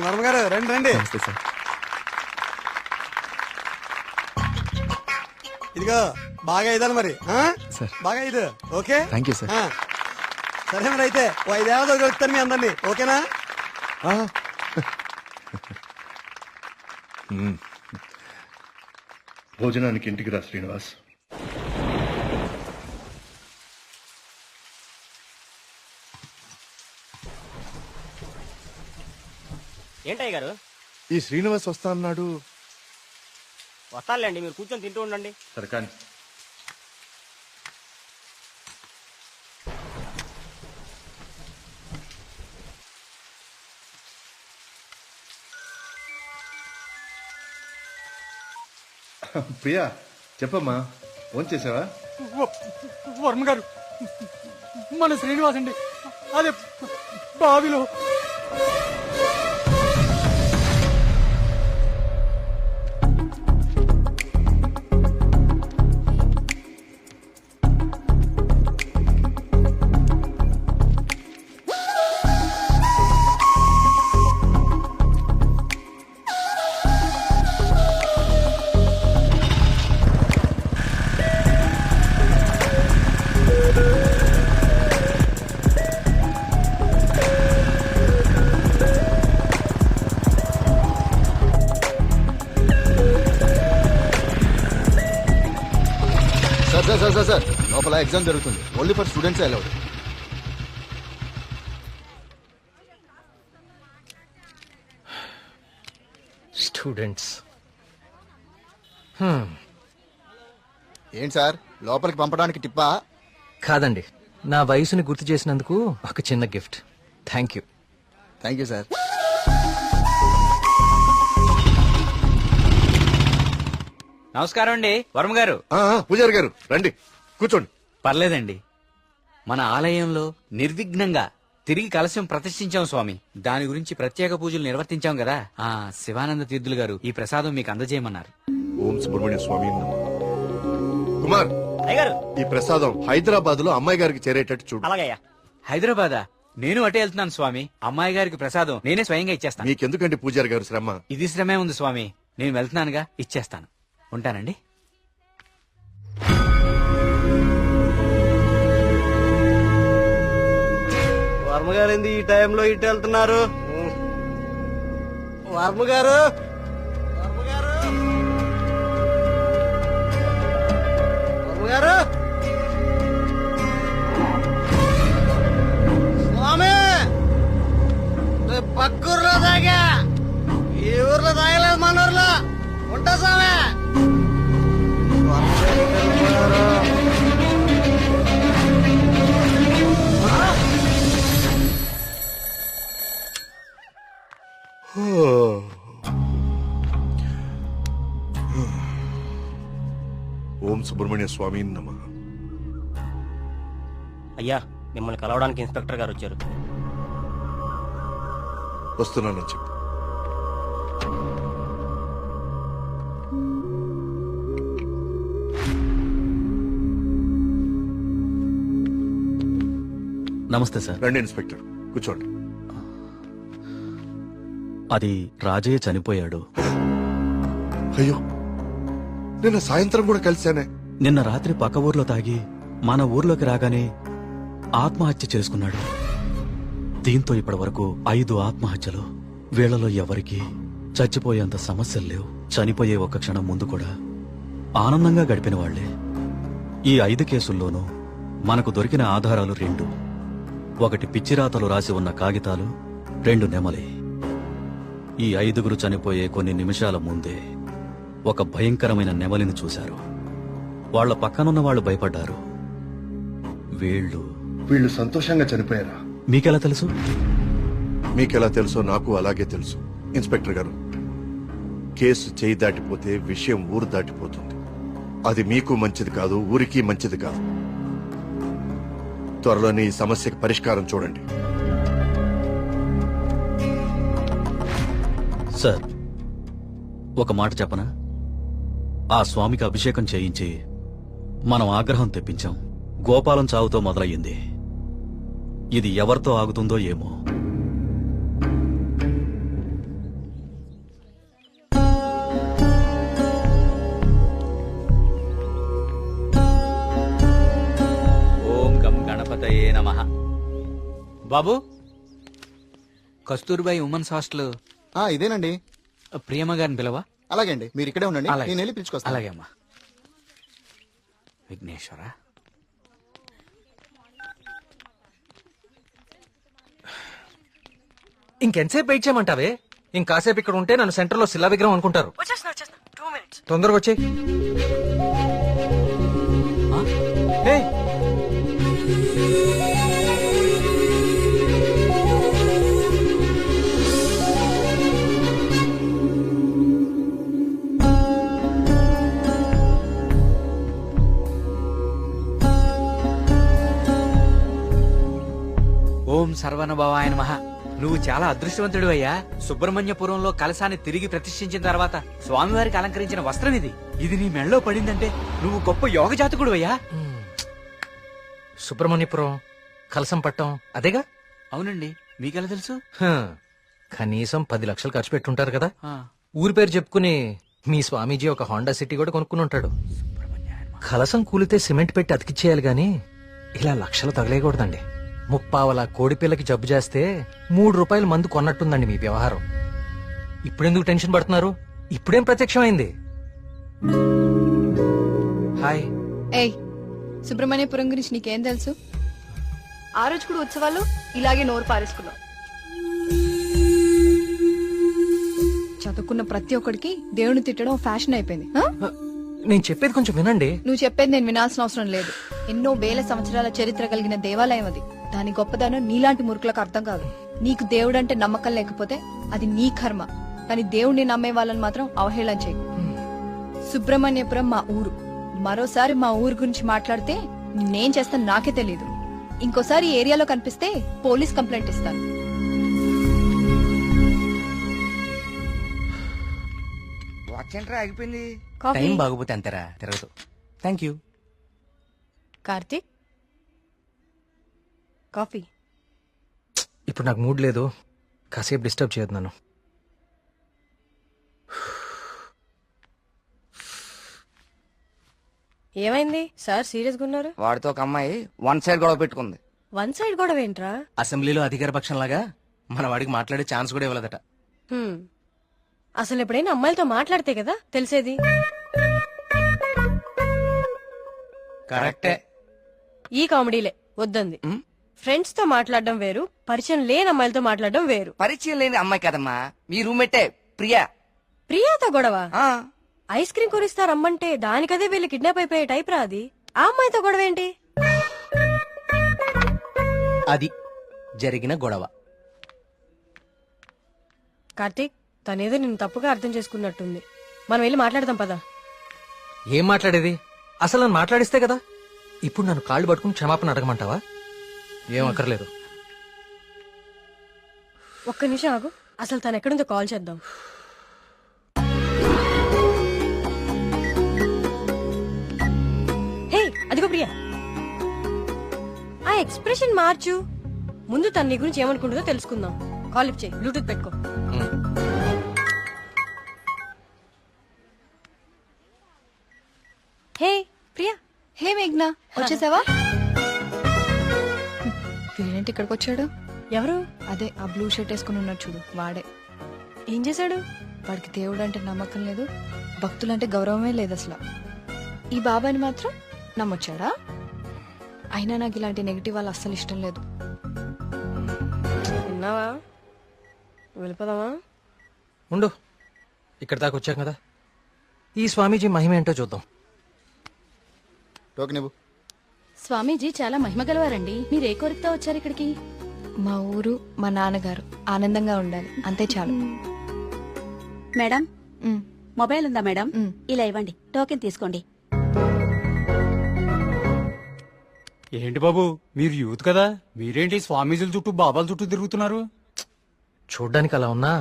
వర్మ గారు రండి రండి. నమస్తే సార్. ఇదిగో బాగా ఇదాలి మరి సార్. బాగా ఇది ఓకే. Thank you sir. సరే మరి అయితే ఓ 5 ఏళ్ళతో దొరుకుతాను మీ అందరినీ, ఓకేనా? భోజనానికి ఇంటికి రా శ్రీనివాస్. ఏంటయ్య గారు? ఈ శ్రీనివాస్ వస్తా అన్నాడు. వస్తానులేండి, మీరు కూర్చొని తింటూ ఉండండి. సరే కానీ ప్రియా చెప్పమ్మా, ఫోన్ చేసావా? వర్మ గారు మన శ్రీనివాస్ అండి, అదే బావిలో. సార్ లోపల ఎగ్జామ్ జరుగుతుంది. Only for students allowed. Students ఏంటి సార్ లోపలికి పంపడానికి టిప్పా? కాదండి, నా వయసుని గుర్తు చేసినందుకు ఒక చిన్న gift. Thank you. Thank you sir. నమస్కారం అండి వర్మ గారు. పూజారి గారు రండి, కూర్చోండి. పర్లేదండి, మన ఆలయంలో నిర్విఘ్నంగా తిరిగి కలశం ప్రతిష్ఠించాం స్వామి. దాని గురించి ప్రత్యేక పూజలు నిర్వర్తించాం కదా. శివానంద తీర్థులు గారు ఈ ప్రసాదం మీకు అందజేయమన్నారు. ఓం సుబ్రహ్మణ్య స్వామి నమః. కుమార్, అయ్యగారు ఈ ప్రసాదం హైదరాబాద్ లో అమ్మాయి గారికి చేరేటట్టు చూడు. అలాగయ్యా. హైదరాబాదా? నేను అటే వెళ్తున్నాను స్వామి. అమ్మాయి గారికి ప్రసాదం నేనే స్వయంగా ఇచ్చేస్తాను. మీకెందుకండి పూజారి గారు శ్రమ? ఇది శ్రమే ఉంది స్వామి. నేను వెళ్తున్నానుగా, ఇచ్చేస్తాను. ఉంటానండి. వర్మ గారు ఏంది ఈ టైంలో ఇటు వెళ్తున్నారు? వర్మ గారు, వర్మ గారు, వర్మ గారు, స్వామి పక్కూర్లో తాగా, ఈ ఊర్లో తాగలేదు, మన ఊర్లో ఉంటా స్వామి. ఓం సుబ్రహ్మణ్య స్వామి నమః. అయ్యా, మిమ్మల్ని కలవడానికి ఇన్స్పెక్టర్ గారు వచ్చారు. వస్తున్నానని చెప్పు. నమస్తే సార్. రండి ఇన్స్పెక్టర్, కూర్చోండి. అది రాజయ్య చనిపోయాడు. అయ్యో, నిన్న సాయంత్రం కూడా కలిశానే. నిన్న రాత్రి పక్క ఊర్లో తాగి మన ఊర్లోకి రాగానే ఆత్మహత్య చేసుకున్నాడు. దీంతో ఇప్పటి వరకు 5 ఆత్మహత్యలు. వీళ్లలో ఎవరికి చచ్చిపోయేంత సమస్యలు లేవు. చనిపోయే ఒక క్షణం ముందు కూడా ఆనందంగా గడిపిన వాళ్లే. ఈ 5 కేసుల్లోనూ మనకు దొరికిన ఆధారాలు 2. ఒకటి పిచ్చిరాతలు రాసి ఉన్న కాగితాలు, 2 నెమలి. ఈ 5గురు చనిపోయే కొన్ని నిమిషాల ముందే ఒక భయంకరమైన నెమలిని చూశారు. వాళ్ల పక్కనున్న వాళ్ళు భయపడ్డారు. వీళ్ళు సంతోషంగా చనిపోయారా? మీకెలా తెలుసు? మీకెలా తెలుసో నాకు అలాగే తెలుసు. ఇన్స్పెక్టర్ గారు, కేసు చేయి దాటిపోతే విషయం ఊరు దాటిపోతుంది. అది మీకు మంచిది కాదు, ఊరికి మంచిది కాదు. త్వరలోనే ఈ సమస్యకి పరిష్కారం చూడండి. సార్, ఒక మాట చెప్పనా? ఆ స్వామికి అభిషేకం చేయించి మనం ఆగ్రహం తెప్పించాం. గోపాలం చావుతో మొదలయ్యింది. ఇది ఎవరితో ఆగుతుందో ఏమో. బాబు కస్తూర్బాయి ఉమెన్స్ హాస్టల్ ఇదేనండి. ప్రియమ్మ గారిని పిలవా? అలాగే అండి, మీరు ఇక్కడే ఉండండి, అలాగే. నేను వెళ్ళి పిలుచుకొస్తాను. అలాగే అమ్మా. విఘ్నేశ్వర, ఇంకెంతసేపు వెయిట్ చేయమంటావే? ఇంకాసేపు ఇక్కడ ఉంటే నన్ను సెంటర్ లో శిలా విగ్రహం అనుకుంటారు. తొందరగా వచ్చే. ఓం సర్వనభవాయ నమః. నువ్వు చాలా అదృష్టవంతుడు అయ్యా. సుబ్రహ్మణ్యపురంలో కలశాన్ని తిరిగి ప్రతిష్ఠించిన తర్వాత స్వామివారికి అలంకరించిన వస్త్రం ఇది. ఇది నీ మెళ్ళలో పడిందంటే నువ్వు గొప్ప యోగ జాతకుడు అయ్యా. సుబ్రహ్మణ్యపురం కలసం పట్టం అదేగా? అవునండి, మీకెలా తెలుసు? హ, కనీసం 10 లక్షలు ఖర్చు పెట్టుంటారు కదా. ఆ, ఊరి పేరు చెప్పుకుని మీ స్వామీజీ ఒక హోండా సిటీ కూడా కొనుక్కుని ఉంటాడు. కలసం కూలితే సిమెంట్ పెట్టి అతికిచ్చేయాలి గాని ఇలా లక్షలు తగలేయకూడదండి. 30 కోడిపిల్లకి జబ్బు చేస్తే 3 రూపాయల మందు కొన్నట్టుందండి మీ వ్యవహారం. ఇప్పుడెందుకు టెన్షన్ పడుతున్నారు? ఇప్పుడేం ప్రత్యక్షమైంది? హాయ్. ఏయ్, సుబ్రహ్మణ్యపురం గురించి నీకేం తెలుసు? ఆ రోజు కూడా ఉత్సవాలు ఇలాగే నోరు పారేసుకున్నావు. చదువుకున్న ప్రతి ఒక్కడికి దేవుని తిట్టడం ఫ్యాషన్ అయిపోయింది. ఆ? నేను చెప్పేది కొంచెం వినండి. నువ్వు చెప్పేది నేను వినాల్సిన అవసరం లేదు. ఎన్నో వేల సంవత్సరాల చరిత్ర కలిగిన దేవాలయం అది. దాని గొప్పదనం నీలాంటి మురుకులకు అర్థం కాదు. నీకు దేవుడంటే నమ్మకం లేకపోతే అది నీ కర్మ, కానీ దేవుణ్ణి నమ్మే వాళ్ళని మాత్రం అవహేళన చేయకు. సుబ్రహ్మణ్యపురం మా ఊరు. మరోసారి మా ఊరు గురించి మాట్లాడితే నేనేం చేస్తాను నాకే తెలీదు. ఇంకోసారి ఈ ఏరియాలో కనిపిస్తే పోలీస్ కంప్లైంట్ ఇస్తాను. ఆగిపోయింది. టైం బాగోపోతే అంతేరా తిరగదు. Thank you. కార్తీక్, కాఫీ. ఇప్పుడు నాకు మూడ్ లేదు, కాసేపు డిస్టర్బ్ చేయొద్దు నన్ను. ఏమైంది సార్ సీరియస్ గా ఉన్నారు? వాడితో ఒక అమ్మాయి 1 సైడ్ గొడవ పెట్టుకుంది. 1 సైడ్ గొడవ ఏంట్రా? అసెంబ్లీలో అధికార పక్షం లాగా మన వాడికి మాట్లాడే ఛాన్స్ కూడా ఇవ్వలేదట. హ్మ్. అసలు ఎప్పుడైనా అమ్మాయిలతో మాట్లాడితే కదా తెలిసేది. కరెక్టే. ఈ కామెడీలే వద్దంది. ఫ్రెండ్స్ తో మాట్లాడడం వేరు, పరిచయం లేని అమ్మాయిలతో మాట్లాడడం వేరు. పరిచయం లేని అమ్మాయి కదమ్మా, మీ రూమ్మేటే ప్రియా. ప్రియాతో గొడవ? ఆ, ఐస్ క్రీమ్ కొనిస్తా రమ్మంటే దానికదే వీళ్ళు కిడ్నాప్ అయిపోయే టైప్ రా అది. ఆ అమ్మాయితో గొడవ ఏంటి? అది జరిగిన గొడవ. కార్తీక్, తనేదో నిన్ను తప్పుగా అర్థం చేసుకున్నట్టుంది. మనం వెళ్ళి మాట్లాడదాం పదా. ఏం మాట్లాడేది? అసలు నన్ను మాట్లాడిస్తే కదా. ఇప్పుడు నన్ను కాళ్ళు పట్టుకుని క్షమాపణ అడగమంటావా? ఏం అక్కర్లేదు. ఒక్క నిమిషం ఆగు, అసలు తను ఎక్కడుందో కాల్ చేద్దాం. హే, అదిగో ప్రియా. ఆ ఎక్స్ప్రెషన్ మార్చు. ముందు తన నీ గురించి ఏమనుకుంటుందో తెలుసుకుందాం. కాల్ లిఫ్ట్ చేయి, బ్లూటూత్ పెట్టుకో. హే ప్రియా. హే మేఘ్నా, వచ్చేసావా? వీడేంటి ఇక్కడికి వచ్చాడు? ఎవరు? అదే ఆ బ్లూ షర్ట్ వేసుకుని ఉన్నాడు చూడు, వాడే. ఏం చేశాడు? వాడికి దేవుడు అంటే నమ్మకం లేదు, భక్తులంటే గౌరవమే లేదు అసలు. ఈ బాబాని మాత్రం నమ్మొచ్చాడా? అయినా నాకు ఇలాంటి నెగిటివ్ వాళ్ళు అస్సలు ఇష్టం లేదు. విన్నావా? వెళ్ళిపోదామా? ఉండు, ఇక్కడ దాకా వచ్చాం కదా, ఈ స్వామీజీ మహిమ ఏంటో చూద్దాం. టోకెన్ ఇవ్వు. స్వామీజీ చాలా మహిమ గలవారండి. మీరు ఏ కోరికతో వచ్చారు ఇక్కడికి? మా ఊరు, మా నాన్నగారు ఆనందంగా ఉండాలి, అంతే చాలు. మేడం, ఉమ్, మొబైల్ ఉందా మేడం? ఉమ్. ఇలా ఇవ్వండి, టోకెన్ తీసుకోండి. ఏంటి బాబు, మీరు యూత్ కదా, మీరేంటి స్వామీజీల చుట్టూ బాబాల చుట్టూ తిరుగుతున్నారు? చూడ్డానికి అలా ఉన్నా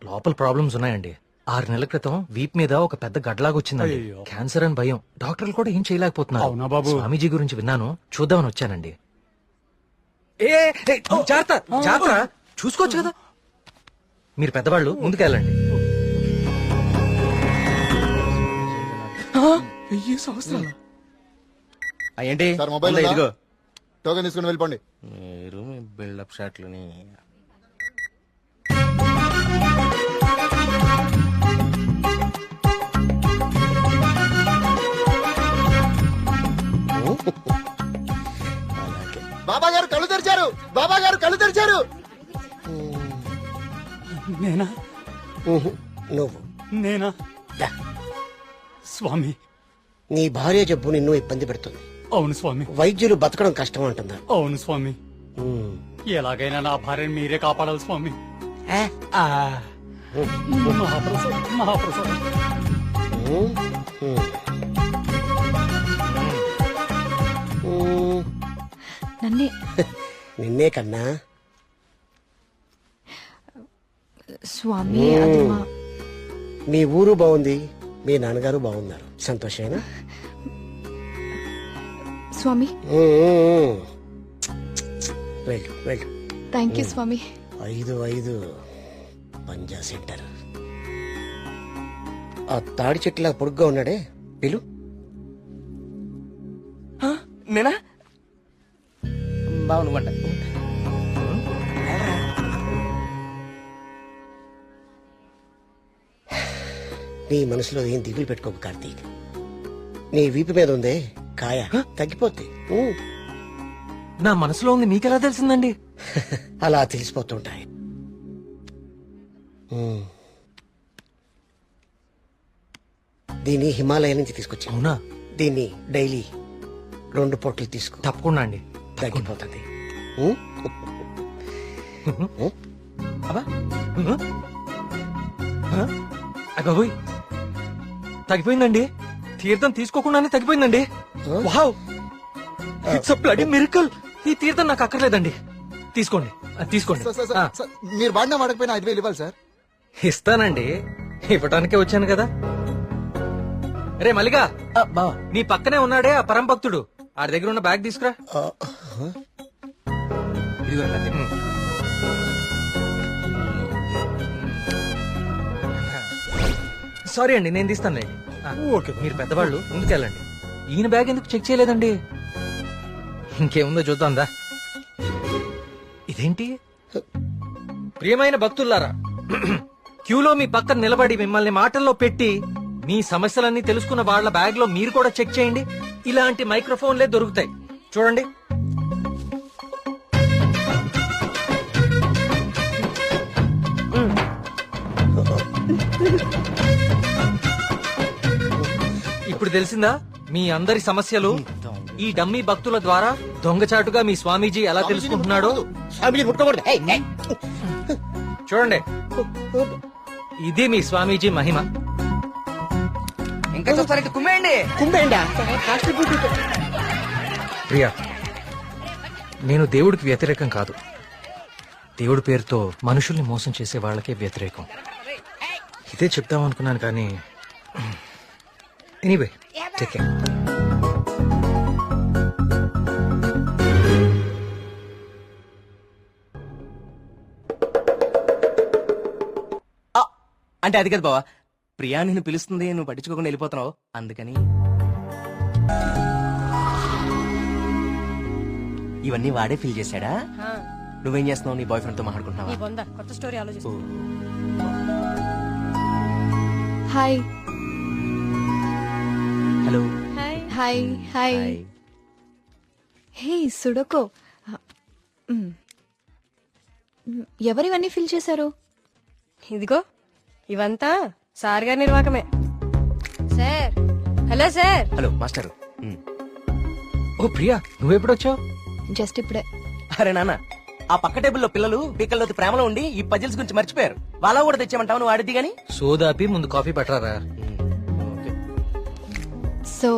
లోపల ప్రాబ్లమ్స్ ఉన్నాయండి. 6 నెలల క్రితం వీప్ మీద ఒక పెద్ద గడ్లాగొచ్చిందండి. అయ్యో. క్యాన్సర్ అని భయం, డాక్టర్లు కూడా ఏం చేయలేకపోతున్నారు. అవునా బాబు? స్వామీజీ గురించి విన్నాను, చూద్దామని వచ్చానండి. జాగ్రత్త జాగ్రత్త, చూసుకోవచ్చు కదా. మీరు పెద్దవాళ్ళు, ముందుకెళ్ళండి. వెయ్యి సంవత్సరాలు ఏంటి సార్ మొబైల్ ఉందా? ఉందా? ఇదిగో టోకెన్ తీసుకుని వెళ్ళిపోండి. మీరు మీ బిల్డప్ షాట్లని బాబా గారు కళ్ళు తెరిచారు. బాబా గారు కళ్ళు తెరిచారు. నేనా నువ్వు నేనా స్వామి? నీ భార్య జబ్బు నిన్ను ఇబ్బంది పెడుతుంది. అవును స్వామి. వైద్యులు బతకడం కష్టం అంటున్నారు. అవును స్వామి. ఎలాగైనా నా భార్యను మీరే కాపాడాలి స్వామి. మహాప్రసాద్ మహాప్రసాద్. నన్నే నిన్నే కన్నా స్వామి అది మా మీ ఊరు బాగుంది, మీ నాన్నగారు బాగున్నారు. సంతోషేనా? స్వామి వెళ్ళు వెళ్ళు. థ్యాంక్ యూ స్వామి. 5 పంజా సెంటర్. ఆ తాడి చెట్టులా పొడుగ్గా ఉన్నాడే పిలు. నేనా బాగుండమంట. నీ మనసులో ఏం దిగులు పెట్టుకోకు కార్తీక్. నీ వీపు మీద ఉందే కాయ తగ్గిపోద్ది. నా మనసులో ఉంది మీకెలా తెలిసిందండి? అలా తెలిసిపోతుంటాయి. దీన్ని హిమాలయ నుంచి తీసుకొచ్చి. అవునా? దీన్ని డైలీ 2 పొట్లు తీసుకో. తప్పకుండా అండి. తగ్గిపోతుంది. అబ్బాబోయ్ తగ్గిపోయిందండి. తీర్థం తీసుకోకుండానే తగ్గిపోయిందండి. Wow, it's a bloody miracle. ఈ తీర్థం నాకు అక్కర్లేదండి. తీసుకోండి తీసుకోండి. సార్, మీరు వాడినా వాడకపోయినా 5,000 ఇవ్వాలి సార్. ఇస్తానండి, ఇవ్వటానికే వచ్చాను కదా. రే మల్లిగా, నీ పక్కనే ఉన్నాడే ఆ పరం భక్తుడు, ఆడి దగ్గర ఉన్న బ్యాగ్ తీసుకురా. సారీ అండి, నేను తీస్తానులేండి. ఓకే, మీరు పెద్దవాళ్ళు ముందుకెళ్ళండి. ఈయన బ్యాగ్ ఎందుకు చెక్ చేయలేదండి? ఇంకేముందో చూద్దాందా. ఇదేంటి? ప్రియమైన భక్తులారా, క్యూలో మీ పక్కన నిలబడి మిమ్మల్ని మాటల్లో పెట్టి మీ సమస్యలన్నీ తెలుసుకున్న వాళ్ళ బ్యాగ్ లో మీరు కూడా చెక్ చేయండి. ఇలాంటి మైక్రోఫోన్లే దొరుకుతాయి, చూడండి. ఇప్పుడు తెలిసిందా మీ అందరి సమస్యలు? ఈ డమ్మీ భక్తుల ద్వారా దొంగచాటుగా మీ స్వామీజీ ఎలా తెలుసుకుంటున్నాడో చూడండి. ఇది మీ స్వామీజీ మహిమ. ఇంకా చూస్తారంటే కుమ్మేయండి. ప్రియా, నేను దేవుడికి వ్యతిరేకం కాదు. దేవుడి పేరుతో మనుషుల్ని మోసం చేసే వాళ్ళకే వ్యతిరేకం. ఇదే చెప్తామనుకున్నాను కానీ ఎనీవే, టేక్ కేర్. అంటే అది కదా బావా, ప్రియా నిన్ను పిలుస్తుంది, నువ్వు పట్టించుకోకుండా వెళ్ళిపోతున్నావు, అందుకని. ఇవన్నీ వాడే ఫీల్ చేశాడా? నువ్వేం చేస్తున్నావు? నీ బాయ్ ఫ్రెండ్ తో మాట్లాడుకుంటున్నావా? కొత్త స్టోరీ ఆలోచిస్తా. Hi. Hello. Hi hi. Hey సుడకో, ఎవరివన్నీ ఫిల్ చేశారు? ఇదిగో ఇవంతా సార్ గారి నిర్వాకమే. Sir, hello sir. Hello master. ఓ ప్రియా, నువ్వెప్పుడొచ్చావు? జస్ట్ ఇప్పుడే. అరే నాన్న, ఆ పక్క టేబుల్లో పిల్లలు పీకల్లోతి ప్రేమలో ఉండి ఈ పజిల్స్ గురించి మర్చిపోయారు. వాళ్ళ కూడా తెచ్చామంటావు, నువ్వు ఆడిద్ది గాని. సోదాపి ముందు కాఫీ పట్టరా. So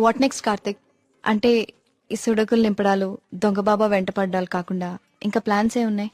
what next Karthik? అంటే ఈ సుడకులు నింపడాలు, దొంగ బాబా వెంట పడ్డాలు కాకుండా ఇంకా ప్లాన్స్ ఏ ఉన్నాయి?